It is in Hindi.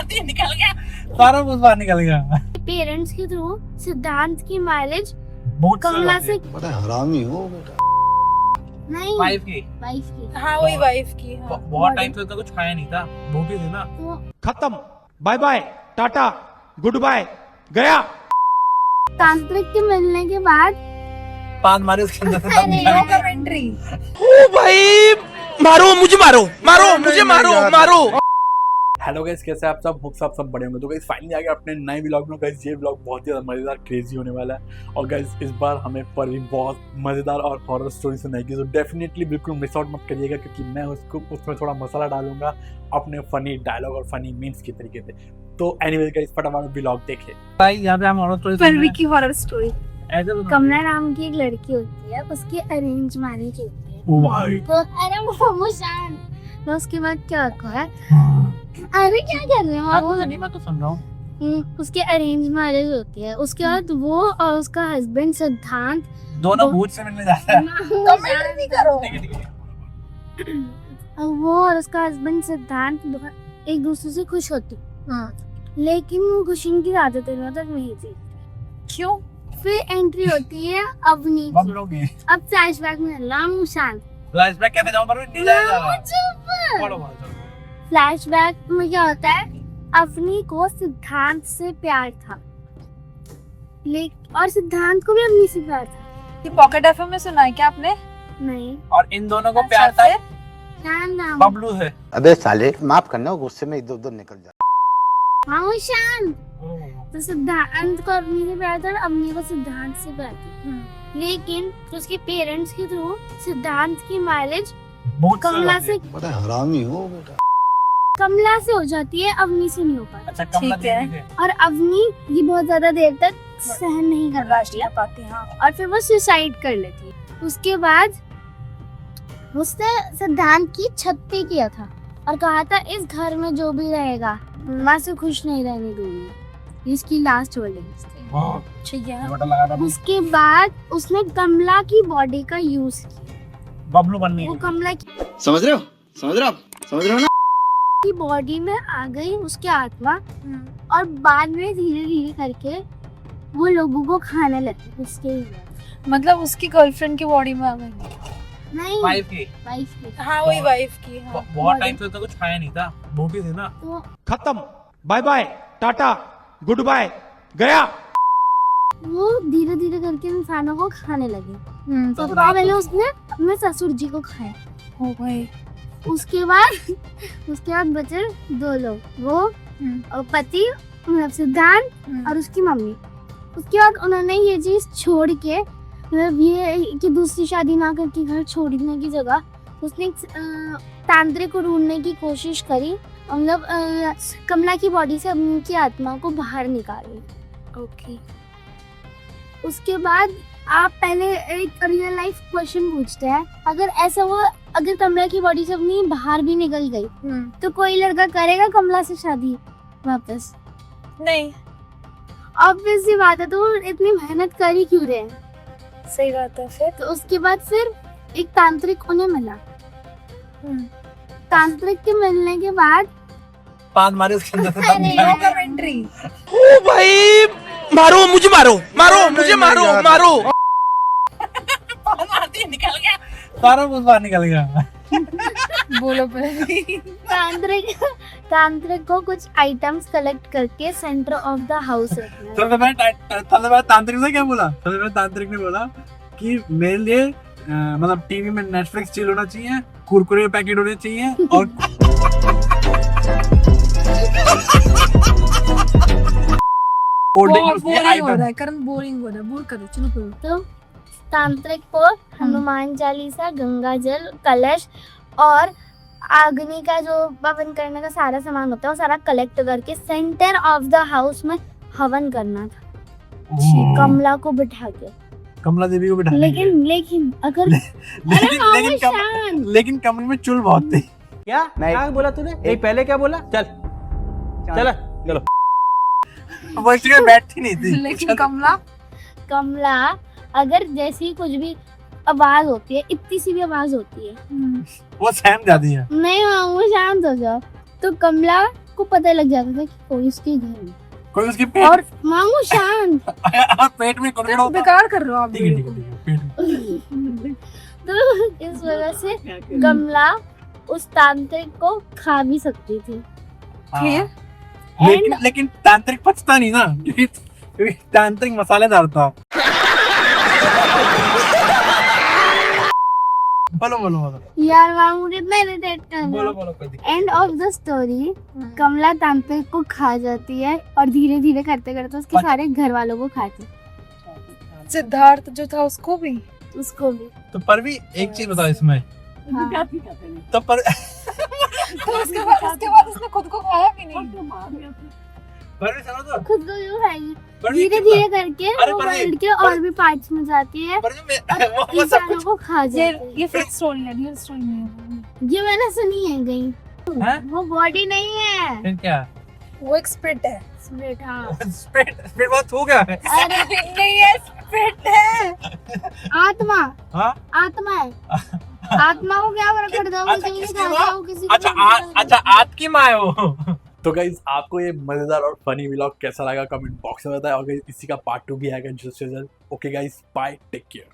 मारती निकल गया, सारा कुछ बाहर निकल गया। पेरेंट्स के थ्रू सिद्धांत की मैरिज बहुत कमला से बड़ा हरामी हो बेटा। नहीं, वाइफ की। हाँ वही वाइफ की। हाँ। बहुत टाइम से तो कुछ खाया नहीं था, भूखी थी ना। तो खत्म, bye bye, tata, good bye, गया। तांत्रिक के मिलने के बाद पान मारे उसके अंदर से दम नो निकल गया। कमेंट्री। ओ भाई, मारो मुझे, मुझे मारो। हेलो गाइस, कैसे आप सब? होप आप सब बड़े होंगे। तो गाइस फाइनली आ गया अपने नए व्लॉग में। गाइस ये व्लॉग बहुत ही मजेदार क्रेजी होने वाला है और गाइस इस बार हमें पर भी बहुत मजेदार और हॉरर स्टोरी सुनाएगी। तो डेफिनेटली बिल्कुल मिस आउट मत करिएगा, क्योंकि मैं उसमें थोड़ा मसाला डालूंगा अपने फनी डायलॉग और फनी मीम्स के तरीके से। तो एनीवे गाइस फटाफट व्लॉग देखें। भाई यहाँ पे हम हॉरर स्टोरी परवी की हॉरर स्टोरी। कमला नाम की एक लड़की होती है, उसकी अरेंज मैरिज होती है। ओ भाई, तो अरे वो शान, तो उसके बाद क्या होता है? अरे क्या कर रहे हो आप? मैं तो सुन रहा हूँ। उसकी अरेंज मैरिज होती है। उसके बाद वो और उसका हस्बैंड सिद्धांत दोनों भूत से मिलने जाता है। कमेंट्री नहीं करो। ठीक है, ठीक है। वो और उसका हस्बैंड सिद्धांत एक दूसरे से खुश होती, लेकिन वो खुशी की ज्यादा दिनों तक नहीं थी। क्यों? फिर एंट्री होती है अवनी की। बबलू की अब फ्लैशबैक में राम शांत। फ्लैशबैक कैसे जाऊं? पर नहीं जाएगा। बोलो बोलो चलो। फ्लैशबैक में क्या होता है? अवनी को सिद्धांत से प्यार था, और सिद्धांत को भी अवनी से प्यार था। ये पॉकेट एफएम में सुना है क्या आपने? नहीं, और इन दोनों को प्यार था नाम बबलू से। अबे साले माफ करना, गुस्से में इधर उधर निकल जा। हाँ शांत। तो सिद्धांत को अवनी से प्यार था और अवनी को सिद्धांत से प्यार था। लेकिन उसके पेरेंट्स के थ्रू सिद्धांत की मैरिज कमला से हरामी हो बेटा। कमला से हो जाती है, अवनी से नहीं हो पाती। अच्छा, कमला ठीक है। दीदी से। और अवनी ये बहुत ज्यादा देर तक सहन नहीं कर बर्दाश्त पाती कर पाती। हाँ। और फिर वो सुसाइड कर लेती। उसके बाद उसने सिद्धांत की छत पे किया था और कहा था इस घर में जो भी रहेगा माँ से खुश नहीं रहने दूंगी। इसकी लास्ट वर्डिंग्स थी। हाँ, ठीक है। ये बटा लगा था। उसके बाद उसने कमला की बॉडी का यूज किया। बबलू बनने वो की। कमला की समझ रहे हो ना? बॉडी में आ गई उसकी आत्मा, और बाद में धीरे धीरे करके वो लोगों को खाने लगी। उसके मतलब उसकी गर्लफ्रेंड की बॉडी में आ गई। नहीं, वाइफ की। वाइफ की। हाँ वही वाइफ की। हाँ। बहुत टाइम से तो कुछ खाया नहीं था, भूखी थी ना। तो खत्म, bye bye, tata, good bye, गया। वो धीरे धीरे करके इंसानों को खाने लगे। तो सबसे पहले उसने अपने ससुर जी को खाया। हो गई। उसके बाद बचे दो लोग, वो और पति मतलब सिद्धांत और उसकी मम्मी। उसके बाद उन्होंने ये चीज छोड़ के, मतलब ये कि दूसरी शादी ना करके घर छोड़ने की जगह उसने तांत्रिक को ढूंढने की कोशिश करी, मतलब कमला की बॉडी से उनकी आत्मा को बाहर निकाली। ओके। उसके बाद आप पहले एक रियल लाइफ क्वेश्चन पूछते हैं, अगर ऐसा हुआ, अगर कमला की बॉडी से अपनी बाहर भी निकल गई तो कोई लड़का करेगा कमला से शादी वापस? नहीं। ऑब्वियस सी बात है। तो वो इतनी मेहनत कर ही क्यों रहे हैं? सही बात है। फिर तो उसके बाद फिर एक तांत्रिक उन्हें मिला। तांत्रिक के मिलने के बाद पान मारे उसके अंदर से दम अरे निकल नो गया। कमेंट्री। ओ भाई, मारो मुझे, मुझे मारो। पान मारती निकल गया, सारा कुछ बाहर निकल गया। बोलो पहले। तांत्रिक को कुछ आइटम्स कलेक्ट करके सेंटर ऑफ द हाउस रखना है। सबसे पहले तांत्रिक से क्या बोला? सबसे पहले तांत्रिक ने बोला कि मेरे लिए मतलब टीवी में नेटफ्लिक्स चीज होना चाहिए, कुरकुरे पैकेट होने चाहिए और कोल्ड ड्रिंक के बोरिंग हो रहा आइटम। है। करण बोरिंग हो रहा है। बोर करो, चलो करो। तो तांत्रिक को हनुमान चालीसा, गंगा जल, कलश और अग्नि का जो हवन करने का सारा सामान होता है वो सारा कलेक्ट करके सेंटर ऑफ द हाउस में हवन करना था कमला को बिठा के। कमला देवी को बिठा लेकिन अगर लेकिन कमरे में चुल बहुत थी। क्या बोला तूने? यही पहले क्या बोला? चल चलो। वो एक जगह बैठती नहीं थी। लेकिन कमला अगर जैसी कुछ भी आवाज होती है, इतनी सी भी आवाज होती है, वो सहम जाती है। नहीं वो शांत हो जाओ, तो कमला सबको पता लग जाता था कि कोई उसके घर में। कोई उसके और मामू शांत। पेट में कुरकुरा होता बेकार कर रहे हो आप ठीक है वीडियो ठीक को। है पेट में तो इस वजह से कमला उस तांत्रिक को खा भी सकती थी। हाँ। लेकिन तांत्रिक पचता नहीं ना क्योंकि तांत्रिक मसालेदार था। बोलो बोलो बोलो यार मामू कितना इरिटेट कर रहा बोलो है। बोलो कोई दिक्कत एंड ऑफ द स्टोरी कमला तांत्रिक को खा जाती है और धीरे धीरे करते करते उसके सारे घर वालों को खाती सिद्धार्थ जो था उसको भी। उसको भी। तो पर भी एक चीज बताओ इसमें हाँ। तो पर तो उसके बाद उसने खुद को खाया भी नहीं। पर भी सुनो तो खुद को क्यों खाएगी? पर भी धीरे कितना- धीरे करके अरे वो पर ये- वर्ल्ड के और भी पार्ट्स में जाती है पर जो मैं और वो सब इंसानों कुछ को खा ये जाती है। ये फेक स्टोरी है, रियल स्टोरी नहीं है। ये मैंने सुनी है कहीं। हैं? वो बॉडी नहीं है। फिर क्या वो एक स्प्रिट है। स्प्रिट, हाँ। स्पिरिट बहुत हो गया है अरे नहीं है, स्प्रिट है। आत्मा। हाँ आत्मा है। आत्मा को क्या फर्क पड़ता है? वो अच्छा, किसी को किसकी खाता माँ? है, वो किसी को अच्छा नहीं खाता। अच्छा आज की माँ है वो। तो गाइज आपको ये मजेदार और फनी व्लॉग कैसा लगा कमेंट बॉक्स में बताएं और गाइज इसी का पार्ट 2 भी आएगा जल्द से जल्द। Okay guys bye take care.